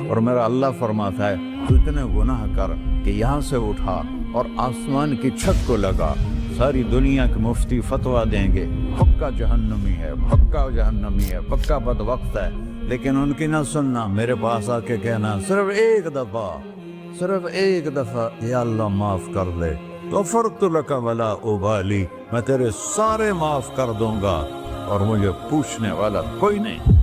اور میرا اللہ فرماتا ہے تو اتنے گناہ کر کہ یہاں سے اٹھا اور آسمان کی چھت کو لگا، ساری دنیا کے مفتی فتویٰ دیں گے پکا جہنمی ہے، پکا جہنمی ہے، پکا بدبخت ہے، لیکن ان کی نہ سننا، میرے پاس آ کے کہنا صرف ایک دفعہ یا اللہ معاف کر دے، غفرت لک ولا ابالی، میں تیرے سارے معاف کر دوں گا اور مجھے پوچھنے والا کوئی نہیں۔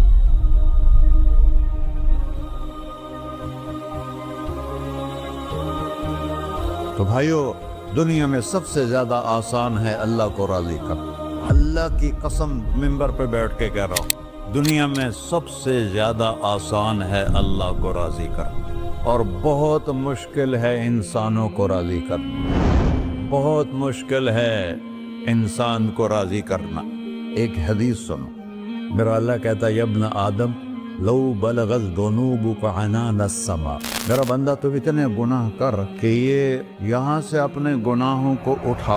تو بھائیو، دنیا میں سب سے زیادہ آسان ہے اللہ کو راضی کرنا، اللہ کی قسم ممبر پہ بیٹھ کے کہہ رہا ہوں، دنیا میں سب سے زیادہ آسان ہے اللہ کو راضی کرنا، اور بہت مشکل ہے انسانوں کو راضی کرنا، بہت مشکل ہے انسان کو راضی کرنا۔ ایک حدیث سنو، میرا اللہ کہتا ہے یا ابن آدم لو بلغت ذنوبک عنان السماء، میرا بندہ تو اتنے گناہ کر کہ یہ یہاں سے اپنے گناہوں کو اٹھا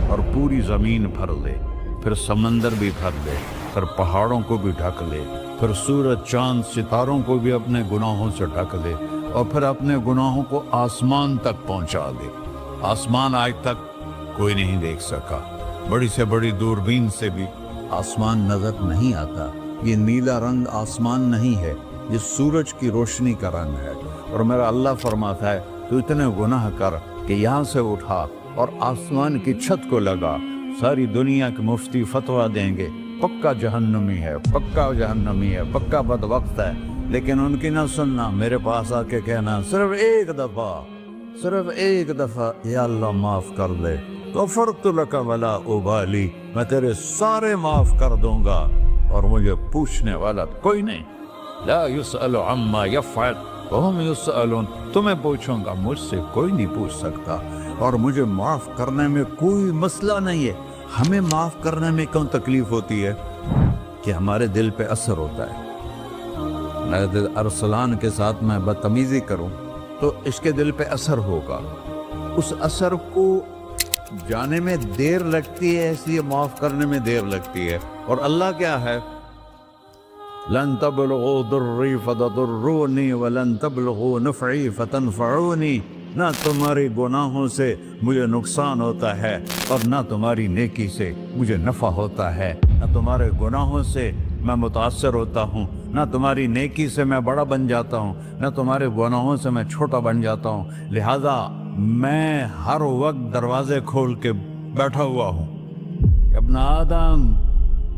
اور پوری زمین بھر لے، پھر سمندر بھی بھر لے، پھر پہاڑوں کو بھی ڈھک لے، پھر سورج چاند ستاروں کو بھی اپنے گناہوں سے ڈھک لے، اور پھر اپنے گناہوں کو آسمان تک پہنچا دے۔ آسمان آج تک کوئی نہیں دیکھ سکا، بڑی سے بڑی دوربین سے بھی آسمان نظر نہیں آتا، یہ نیلا رنگ آسمان نہیں ہے، یہ سورج کی روشنی کا رنگ ہے، اور میرا اللہ فرماتا ہے تو اتنے گناہ کر کہ یہاں سے اٹھا اور آسمان کی چھت کو لگا، ساری دنیا کے مفتی فتویٰ دیں گے پکا جہنمی ہے، پکا جہنمی ہے، پکا بدبخت ہے، لیکن ان کی نہ سننا، میرے پاس آ کے کہنا صرف ایک دفعہ یا اللہ معاف کر دے، غفرت لک ولا ابالی، میں تیرے سارے معاف کر دوں گا اور مجھے پوچھنے والا کوئی نہیں۔ لا يسأل عما يفعل وهم يسألون، تمہیں پوچھوں گا، مجھ سے کوئی نہیں پوچھ سکتا، اور مجھے معاف کرنے میں کوئی مسئلہ نہیں ہے۔ ہمیں معاف کرنے میں کیوں تکلیف ہوتی ہے؟ کہ ہمارے دل پہ اثر ہوتا ہے۔ ارسلان کے ساتھ میں بدتمیزی کروں تو اس کے دل پہ اثر ہوگا، اس اثر کو جانے میں دیر لگتی ہے، اس لیے معاف کرنے میں دیر لگتی ہے۔ اور اللہ کیا ہے؟ لن تبلغوا ضری فتضرونی ولن تبلغوا نفعی فتنفعونی، نہ تمہاری گناہوں سے مجھے نقصان ہوتا ہے اور نہ تمہاری نیکی سے مجھے نفع ہوتا ہے، نہ تمہارے گناہوں سے میں متاثر ہوتا ہوں، نہ تمہاری نیکی سے میں بڑا بن جاتا ہوں، نہ تمہارے گناہوں سے میں چھوٹا بن جاتا ہوں، لہذا میں ہر وقت دروازے کھول کے بیٹھا ہوا ہوں۔ ابن آدم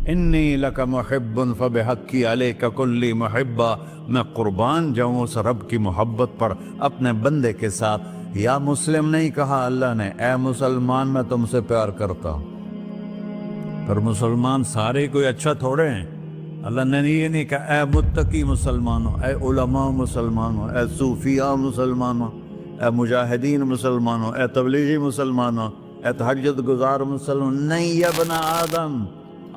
انی لک محب فبحقی علیک کلی محبہ، میں قربان جاؤں اس رب کی محبت پر اپنے بندے کے ساتھ۔ یا مسلم نہیں کہا اللہ نے، اے مسلمان میں تم سے پیار کرتا ہوں۔ پر مسلمان سارے کوئی اچھا تھوڑے ہیں، اللہ نے یہ نہیں کہا اے متقی مسلمانوں، اے علماء مسلمانوں، اے صوفیاء مسلمانوں، اے مجاہدین مسلمانوں، اے تبلیغی مسلمانوں، اے تہجد گزار مسلمان، نہیں یا ابن آدم،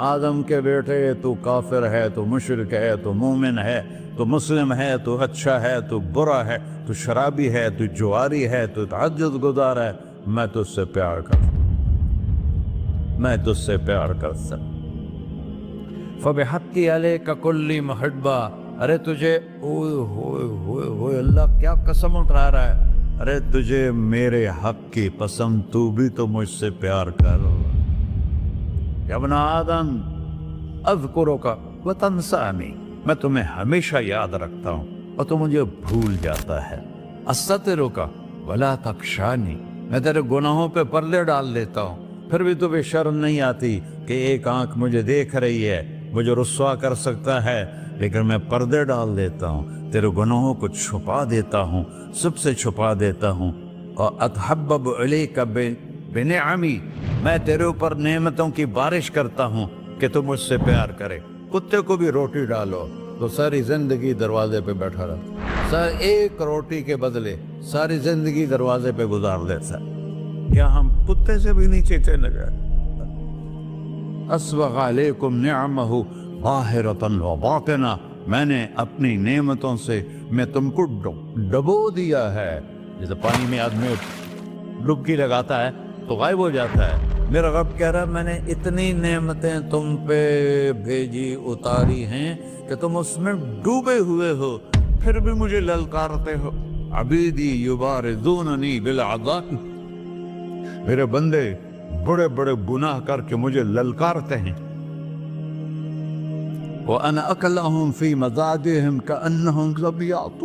آدم کے بیٹے، تو کافر ہے، تو مشرک ہے، تو مومن ہے، تو مسلم ہے، تو اچھا ہے، تو برا ہے، تو شرابی ہے، تو جواری ہے، تو تہجد گزار ہے، میں تجھ سے پیار کرتا ہوں، میں تجھ سے پیار کرتا ہوں۔ فبحقی علیک کلی محبہ، ارے تجھے اوئے اللہ کیا قسم اٹھا رہا ہے، ارے تجھے میرے حق کی قسم، تو بھی تو مجھ سے پیار کر۔ یا ابن آدم اذکرک وتنسانی، میں تمہیں ہمیشہ یاد رکھتا ہوں اور تو مجھے بھول جاتا ہے۔ استترک ولا تخشانی، میں تیرے گناہوں پہ پردے ڈال دیتا ہوں، پھر بھی تمہیں شرم نہیں آتی کہ ایک آنکھ مجھے دیکھ رہی ہے، مجھے رسوا کر سکتا ہے، لیکن میں پردے ڈال دیتا ہوں، تیرے گناہوں کو چھپا دیتا ہوں، سب سے چھپا دیتا ہوں۔ اور اتحبب علیک بنعمی، میں تیرے اوپر نعمتوں کی بارش کرتا ہوں کہ تو مجھ سے پیار کرے۔ کتے کو بھی روٹی ڈالو تو ساری زندگی دروازے پہ بیٹھا رہتا، سر ایک روٹی کے بدلے ساری زندگی دروازے پہ گزار دیتا ہے۔ کیا ہم کتے سے بھی نیچے چلے گئے؟ اسبغ علیکم نعمہ ظاہرۃ و باطنہ، میں نے اپنی نعمتوں سے میں تم کو ڈبو دیا ہے، جیسے پانی میں آدمی ڈبکی لگاتا ہے تو غائب ہو جاتا ہے۔ میرا رب کہہ رہا ہے میں نے اتنی نعمتیں تم پہ بھیجی اتاری ہیں کہ تم اس میں ڈوبے ہوئے ہو، پھر بھی مجھے للکارتے ہو. عبیدی یبارزوننی بالعذاب، میرے بندے بڑے بڑے گناہ کر کے مجھے للکارتے ہیں. وَأَنَا أَكْلَهُمْ فِي مَضَاجِعِهِمْ كَأَنَّهُمْ ظَبِيَّةٌ.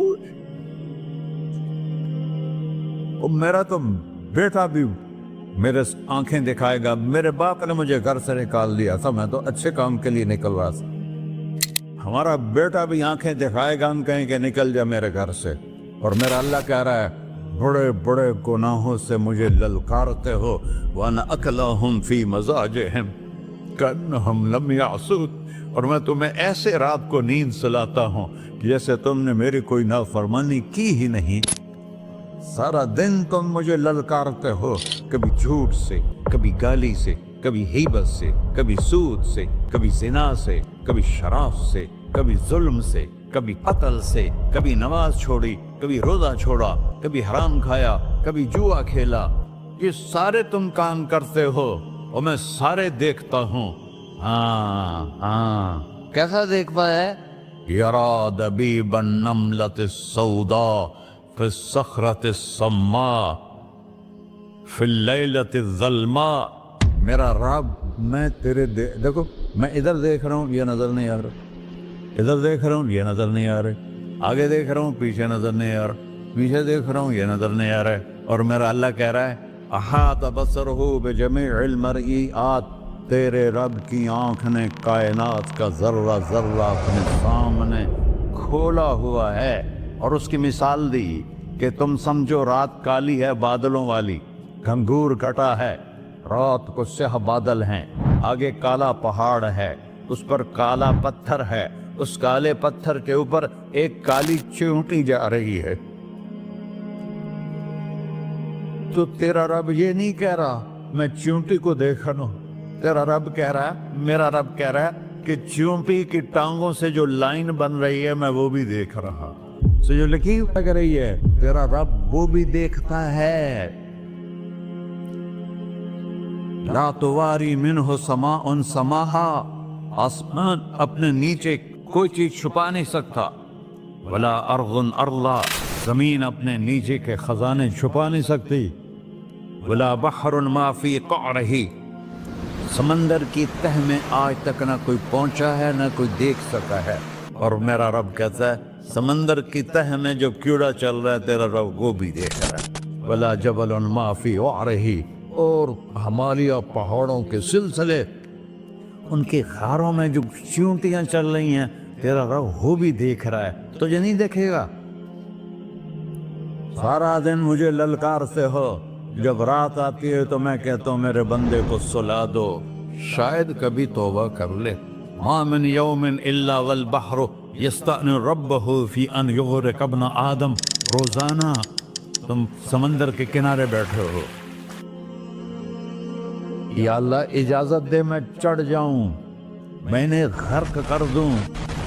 اور میرا تو بیٹا بھی میرے آنکھیں دکھائے گا. میرے باپ نے مجھے گھر سے نکال دیا تھا، میں تو اچھے کام کے لیے نکل رہا تھا. ہمارا بیٹا بھی آنکھیں دکھائے گا، ہم کہیں کہ نکل جا میرے گھر سے. اور میرا اللہ کہہ رہا ہے بڑے بڑے گناہوں سے مجھے للکارتے ہو. وَأَنَا أَكْلَهُمْ فِي مَضَاجِعِهِمْ كَأَنَّهُمْ لَمْ يَعْصُونِ. اور میں تمہیں ایسے رات کو نیند سلاتا ہوں جیسے تم نے میری کوئی نافرمانی کی ہی نہیں. سارا دن تم مجھے للکارتے ہو، کبھی جھوٹ سے، کبھی گالی سے، کبھی غیبت سے، کبھی سود سے، کبھی زنا سے، کبھی شراب سے، کبھی ظلم سے، کبھی قتل سے، کبھی نماز چھوڑی، کبھی روزہ چھوڑا، کبھی حرام کھایا، کبھی جوا کھیلا. یہ سارے تم کام کرتے ہو اور میں سارے دیکھتا ہوں. ہاں کیسا دیکھ پایا ہے؟ یرا دبیب النملۃ السوداء فی الصخرۃ الصماء فی اللیلۃ الظلماء. میرا رب میں تیرے دیکھو، میں ادھر دیکھ رہا ہوں یہ نظر نہیں آ رہا، ادھر دیکھ رہا ہوں یہ نظر نہیں آ رہے، آگے دیکھ رہا ہوں پیچھے نظر نہیں آ رہا، پیچھے دیکھ رہا ہوں یہ نظر نہیں آ رہا ہے. اور میرا اللہ کہہ رہا ہے احاط بصرہ بجمیع المرئیات. تیرے رب کی آنکھ نے کائنات کا ذرہ ذرہ اپنے سامنے کھولا ہوا ہے. اور اس کی مثال دی کہ تم سمجھو رات کالی ہے بادلوں والی، گھنگور کٹا ہے، رات کو سیاہ بادل ہیں، آگے کالا پہاڑ ہے، اس پر کالا پتھر ہے، اس کالے پتھر کے اوپر ایک کالی چیونٹی جا رہی ہے. تو تیرا رب یہ نہیں کہہ رہا میں چیونٹی کو دیکھ رہا ہوں. تیرا رب کہہ رہا ہے، میرا رب کہہ رہا ہے کہ چیونٹی کی ٹانگوں سے جو لائن بن رہی ہے میں وہ بھی دیکھ رہا. سو جو لکیر لگ رہی ہے تیرا رب وہ بھی دیکھتا ہے. لا تواری منہ سماء سماہا، آسمان اپنے نیچے کوئی چیز چھپا نہیں سکتا. ولا ارض ارضا، زمین اپنے نیچے کے خزانے چھپا نہیں سکتی. ولا بحر ما فی قعرہ، سمندر کی تہ میں آج تک نہ کوئی پہنچا ہے نہ کوئی دیکھ سکا ہے. اور میرا رب کہتا ہے سمندر کی تہ میں جو کیڑا چل رہا ہے تیرا رب وہ بھی دیکھ رہا ہے. ولا جبل ما فی وعرہ، اور ہمالیہ پہاڑوں کے سلسلے ان کے خاروں میں جو چیونٹیاں چل رہی ہیں تیرا رب وہ بھی دیکھ رہا ہے. تجھے نہیں دیکھے گا؟ سارا دن مجھے للکار سے ہو، جب رات آتی ہے تو میں کہتا ہوں میرے بندے کو سلا دو، شاید کبھی توبہ کر لے. ما من یوم الا والبحر یستأن ربہ فی ان یغرق ابن آدم. روزانہ تم سمندر کے کنارے بیٹھے ہو، یا اللہ اجازت دے میں چڑھ جاؤں، میں نے غرق کر دوں.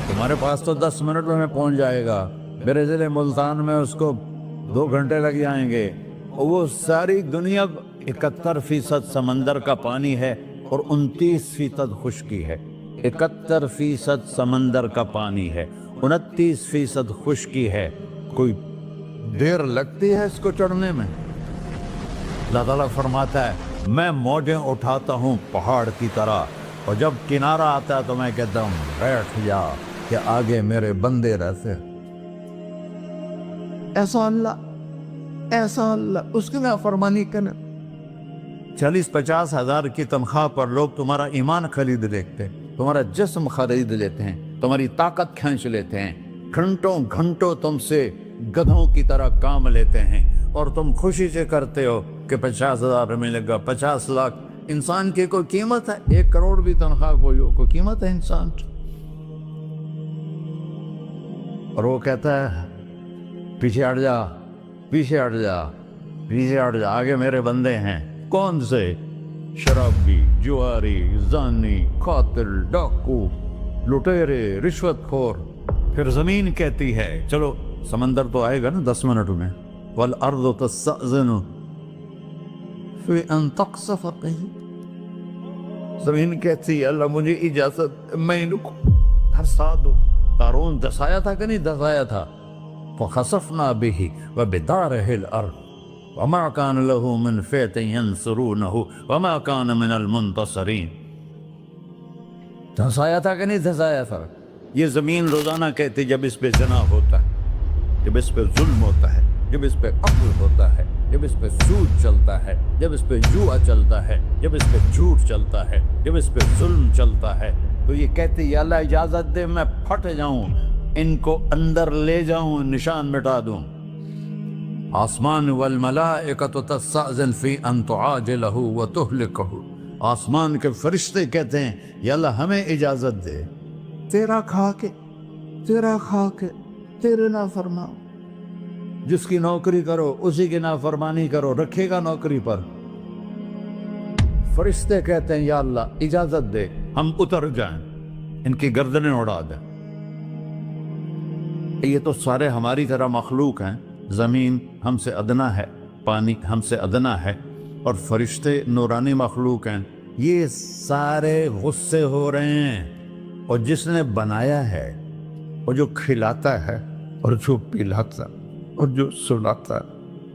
تمہارے پاس تو 10 منٹ میں پہنچ جائے گا، میرے ضلع ملتان میں اس کو 2 گھنٹے لگ جائیں گے. وہ ساری دنیا 71% سمندر کا پانی ہے اور 29% خشکی ہے. 71% سمندر کا پانی ہے، 29% خشکی ہے. کوئی دیر لگتی ہے اس کو چڑھنے میں؟ اللہ تعالیٰ فرماتا ہے میں موجیں اٹھاتا ہوں پہاڑ کی طرح، اور جب کنارہ آتا ہے تو میں کہتا ہوں بیٹھ جا کہ آگے میرے بندے رہتے. ایسا اللہ اس کی نافرمانی کرنا. 40-50 ہزار کی تنخواہ پر لوگ تمہارا ایمان خرید لیتے ہیں، تمہارا جسم خرید لیتے ہیں، تمہاری طاقت کھینچ لیتے ہیں، گھنٹوں گھنٹوں تم سے گدھوں کی طرح کام لیتے ہیں، اور تم خوشی سے کرتے ہو کہ 50,000 ملے گا، 50 لاکھ. انسان کی کوئی قیمت ہے؟ 1 کروڑ بھی تنخواہ کوئی قیمت ہے انسان؟ اور وہ کہتا ہے پیچھے ہٹ جا، پیچھے ہٹ جا، پیچھے ہٹ جا، آگے میرے بندے ہیں. کون سے؟ شرابی، جواری، زانی، قاتل، ڈاکو، لٹیرے، رشوت خور. پھر زمین کہتی ہے چلو سمندر تو آئے گا نا 10 منٹ میں. والارض تستأذن فی ان تقصف قیل، زمین کہتی ہے اللہ مجھے اجازت، میں ان کو دھسا دو. قارون دھسایا تھا کہ نہیں دھسایا تھا؟ فخسفنا به وبداره الأرض وما كان له من فئة ينصرونه وما كان من المنتصرين. دھنسایا تھا کہ نہیں دھنسایا تھا؟ یہ زمین روزانہ کہتی جب اس پہ زنا ہوتا ہے، جب اس پہ ظلم ہوتا ہے، جب اس پہ قتل ہوتا ہے، جب اس پہ سود چلتا ہے، جب اس پہ جوا چلتا ہے، جب اس پہ جھوٹ چلتا ہے، جب اس پہ ظلم چلتا ہے، تو یہ کہتے یا اللہ اجازت دے میں پھٹ جاؤں، ان کو اندر لے جاؤں، نشان مٹا دوں. آسمان والملائکۃ تستأذن فی ان تعاجلہ وتہلکہ. آسمان کے فرشتے کہتے ہیں یا اللہ ہمیں اجازت دے، تیرا کھا کے تیرے نافرمان، جس کی نوکری کرو اسی کی نافرمانی کرو، رکھے گا نوکری پر. فرشتے کہتے ہیں یا اللہ اجازت دے ہم اتر جائیں، ان کی گردنیں اڑا دیں. یہ تو سارے ہماری طرح مخلوق ہیں، زمین ہم سے ادنا ہے، پانی ہم سے ادنا ہے، اور فرشتے نورانی مخلوق ہیں. یہ سارے غصے ہو رہے ہیں، اور جس نے بنایا ہے، اور جو کھلاتا ہے، اور جو پلاتا، اور جو سلاتا،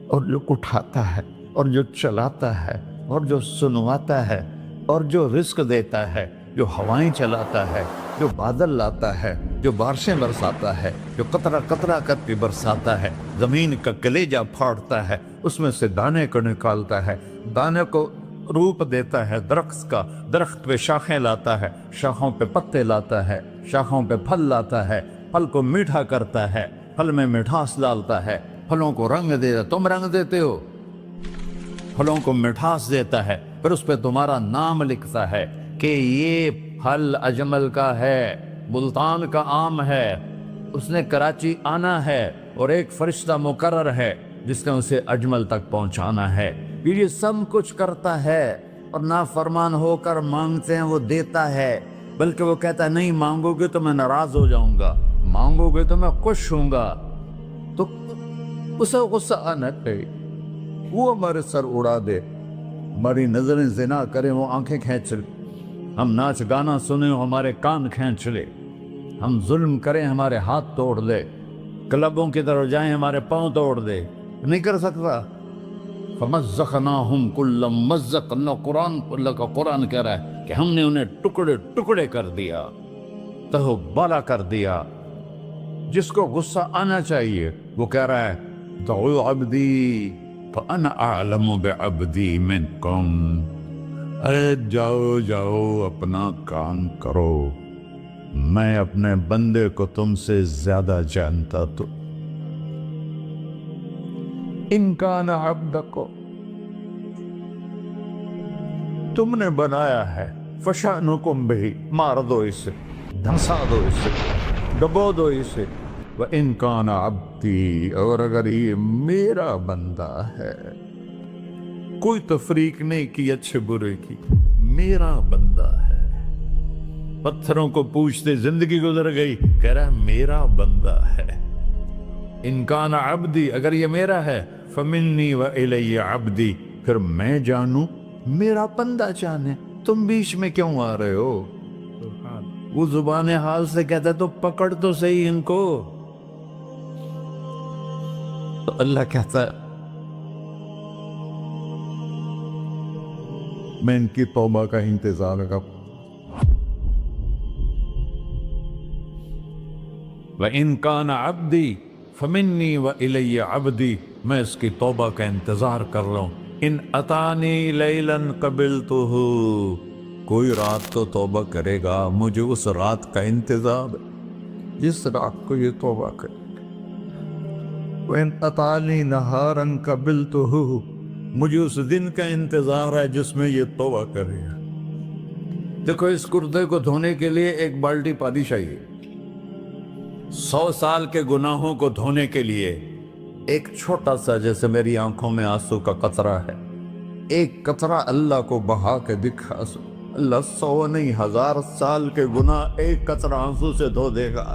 اور جو اٹھاتا ہے، اور جو چلاتا ہے، اور جو سنواتا ہے، اور جو رزق دیتا ہے، جو ہوائیں چلاتا ہے، جو بادل لاتا ہے، جو بارشیں برساتا ہے، جو قطرہ قطرہ کر کے برساتا ہے، زمین کا کلیجہ پھاڑتا ہے، اس میں سے دانے کو نکالتا ہے، دانے کو روپ دیتا ہے درخت کا، درخت پہ شاخیں لاتا ہے، شاخوں پہ پتے لاتا ہے، شاخوں پہ پھل لاتا ہے، پھل کو میٹھا کرتا ہے، پھل میں مٹھاس ڈالتا ہے، پھلوں کو رنگ دیتا. تم رنگ دیتے ہو، پھلوں کو مٹھاس دیتا ہے، پھر اس پہ تمہارا نام لکھتا ہے کہ یہ پھل اجمل کا ہے، ملتان کا آم ہے، اس نے کراچی آنا ہے، اور ایک فرشتہ مقرر ہے جس نے اسے اجمل تک پہنچانا ہے. یہ سب کچھ کرتا ہے، اور نافرمان ہو کر مانگتے ہیں وہ دیتا ہے، بلکہ وہ کہتا ہے نہیں مانگو گے تو میں ناراض ہو جاؤں گا، مانگو گے تو میں خوش ہوں گا. تو اسے غصہ آنا چاہیے، وہ ہمارے سر اڑا دے، ہماری نظریں زنا کریں وہ آنکھیں کھینچ لے، ہم ناچ گانا سنیں ہمارے کان کھینچ لے، ہم ظلم کریں ہمارے ہاتھ توڑ دے، کلبوں کی طرف جائیں ہمارے پاؤں توڑ دے. نہیں کر سکتا. فَمَزَّقْنَاهُمْ كُلَّ مُمَزَّقٍ. اللہ کا قرآن کہہ رہا ہے کہ ہم نے انہیں ٹکڑے ٹکڑے کر دیا، تہو بالا کر دیا. جس کو غصہ آنا چاہیے وہ کہہ رہا ہے دعوا عبدی فانا اعلم بعبدی منکم. ارے جاؤ جاؤ اپنا کام کرو، میں اپنے بندے کو تم سے زیادہ جانتا. تو ان کان عبدکو، تم نے بنایا ہے، فشانکم بہی، مار دو اسے، دھنسا دو اسے، ڈبو دو اسے. وَإِن كَانَ عَبْدِي، اور اگر یہ میرا بندہ ہے، کوئی تفریق نہیں کی اچھے برے کی، میرا بندہ ہے. پتھروں کو پوچھتے زندگی گزر گئی، کہہ رہا ہے میرا بندہ ہے. ان کان عبدی، اگر یہ میرا ہے، فمنی وإلی عبدی، پھر میں جانوں میرا بندہ جانے. تم بیچ میں کیوں آ رہے ہو؟ وہ زبان حال سے کہتا ہے تو پکڑ تو صحیح ان کو. تو اللہ کہتا ہے میں ان کی توبہ کا انتظار کروں. وَإِن كَانَ عَبْدِي فَمِنِّي وَإِلَيَّ عَبْدِي، میں اس کی توبہ کا انتظار کر رہا ہوں. ان اتانی لیلاً قبلتہ، کوئی رات تو توبہ کرے گا، مجھے اس رات کا انتظار ہے جس رات کو یہ توبہ کرے. وَإِنْ أَطَانِي نَهَارًا قَبِلْتُهُ، مجھے اس دن کا انتظار ہے جس میں یہ توبہ کرے گا. دیکھو اس کردے کو دھونے کے لیے ایک بالٹی پانی چاہیے. 100 سال کے گناہوں کو دھونے کے لیے ایک چھوٹا سا، جیسے میری آنکھوں میں آنسو کا قطرہ ہے، ایک قطرہ اللہ کو بہا کے دکھا. اللہ 100 نہیں 1000 سال کے گناہ ایک قطرہ آنسو سے دھو دے گا.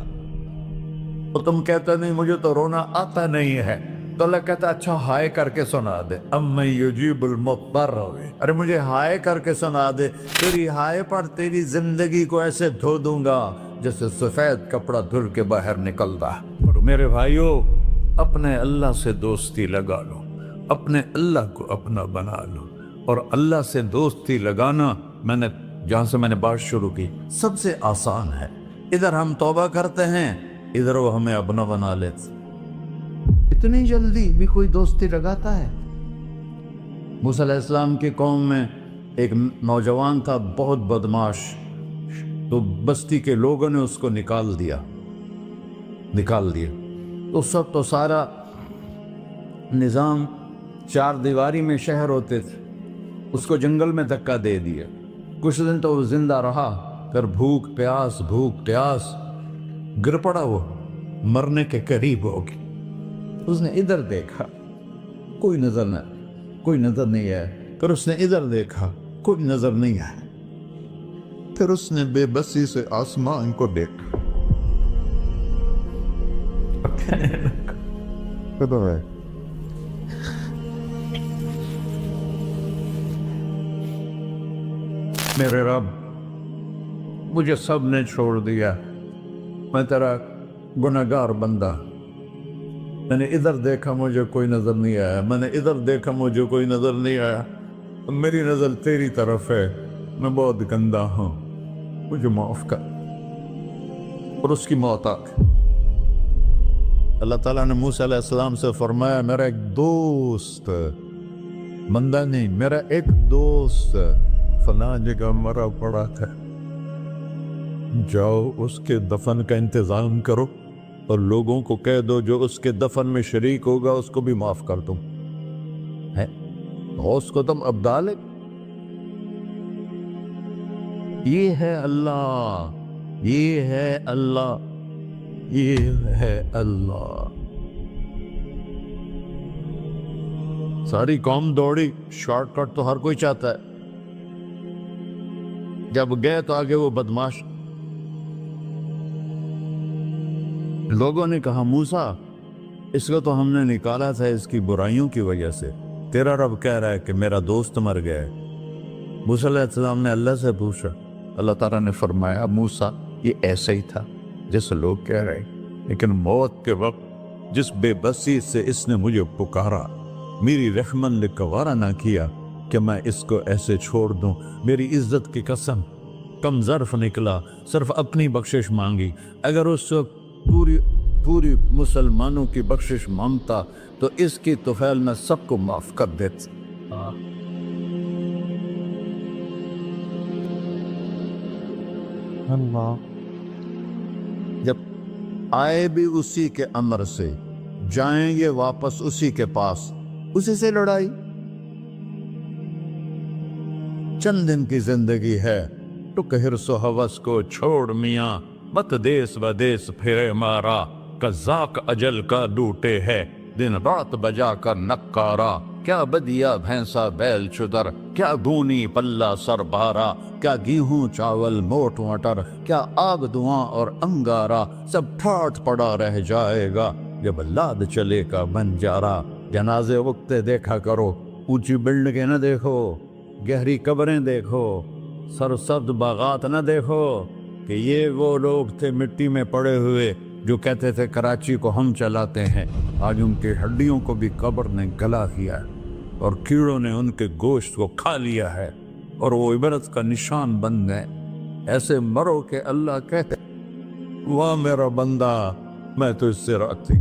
تو تم کہتے نہیں مجھے تو رونا آتا نہیں ہے، تو اللہ کہتا اچھا ہائے کر کے سنا دے. اَمَّن يُجِيبُ الْمُضْطَرَّ، ارے مجھے ہائے کر کے سنا دے، تیری ہائے پر تیری زندگی کو ایسے دھو دوں گا جیسے سفید کپڑا دھل کے باہر نکلتا. اور میرے بھائیو، اپنے اللہ سے دوستی لگا لو، اپنے اللہ کو اپنا بنا لو۔ اور اللہ سے دوستی لگانا، جہاں سے میں نے بات شروع کی، سب سے آسان ہے۔ ادھر ہم توبہ کرتے ہیں، ادھر وہ ہمیں اپنا بنا لیتے۔ اتنی جلدی بھی کوئی دوستی لگاتا ہے؟ موسیٰ علیہ السلام کی قوم میں ایک نوجوان تھا، بہت بدماش، تو بستی کے لوگوں نے اس کو نکال دیا۔ اس وقت تو سارا نظام چار دیواری میں شہر ہوتے تھے، اس کو جنگل میں دھکا دے دیا۔ کچھ دن تو وہ زندہ رہا، پھر بھوک پیاس گر پڑا، وہ مرنے کے قریب ہو گیا۔ اس نے ادھر دیکھا، کوئی نظر نہیں ہے، پھر اس نے ادھر دیکھا، کوئی نظر نہیں ہے، پھر اس نے بے بسی سے آسمان کو دیکھا۔ میرے رب، مجھے سب نے چھوڑ دیا، میں تیرا گنہگار بندہ، میں نے ادھر دیکھا مجھے کوئی نظر نہیں آیا، میں نے ادھر دیکھا مجھے کوئی نظر نہیں آیا، میری نظر تیری طرف ہے، میں بہت گندا ہوں، مجھے معاف کر۔ اور اس کی موت آ گئی۔ اللہ تعالیٰ نے موسیٰ علیہ السلام سے فرمایا، میرا ایک دوست، بندہ نہیں، میرا ایک دوست فلاں جگہ مرا پڑا تھا، جاؤ اس کے دفن کا انتظام کرو اور لوگوں کو کہہ دو جو اس کے دفن میں شریک ہوگا اس کو بھی معاف کر دوں۔ غوث کو تم ابدال ہے۔ یہ ہے اللہ، یہ ہے اللہ، یہ ہے اللہ۔ ساری قوم دوڑی، شارٹ کٹ تو ہر کوئی چاہتا ہے۔ جب گئے تو آگے وہ بدماش، لوگوں نے کہا موسیٰ اس کو تو ہم نے نکالا تھا اس کی برائیوں کی وجہ سے، تیرا رب کہہ رہا ہے کہ میرا دوست مر گیا ہے۔ موسیٰ علیہ السلام نے اللہ سے پوچھا، اللہ تعالیٰ نے فرمایا موسیٰ یہ ایسا ہی تھا جیسے لوگ کہہ رہے ہیں، لیکن موت کے وقت جس بے بسی سے اس نے مجھے پکارا، میری رحمت نے گوارا نہ کیا کہ میں اس کو ایسے چھوڑ دوں۔ میری عزت کی قسم، کم ظرف نکلا، صرف اپنی بخشش مانگی۔ اگر اس وقت پوری مسلمانوں کی بخشش مانگتا تو اس کی طفیل میں سب کو معاف کر دیتا۔ اللہ جب آئے بھی اسی کے امر سے، جائیں گے واپس اسی کے پاس، اسی سے لڑائی۔ چند دن کی زندگی ہے، ٹک حرص و ہوس کو چھوڑ میاں، مت دیس بدیس پھرے مارا، قزاق اجل کا لوٹے ہے، دن رات بجا کر نکارا، کیا بدیا بھینسا بیل چدر، کیا گونی پلہ سر بارا، کیا گیہوں چاول موٹ مٹر، کیا آگ دھواں اور انگارا، سب ٹھاٹ پڑا رہ جائے گا جب لاد چلے کا بنجارا۔ جنازے وقتے دیکھا کرو، اونچی بلڈنگیں نہ دیکھو، گہری قبریں دیکھو، سرسبز باغات نہ دیکھو کہ یہ وہ لوگ تھے مٹی میں پڑے ہوئے جو کہتے تھے کراچی کو ہم چلاتے ہیں۔ آج ان کی ہڈیوں کو بھی قبر نے گلا کیا ہے اور کیڑوں نے ان کے گوشت کو کھا لیا ہے اور وہ عبرت کا نشان بن گئے۔ ایسے مرو کہ اللہ کہتے واہ میرا بندہ، میں تو اس سے راضی۔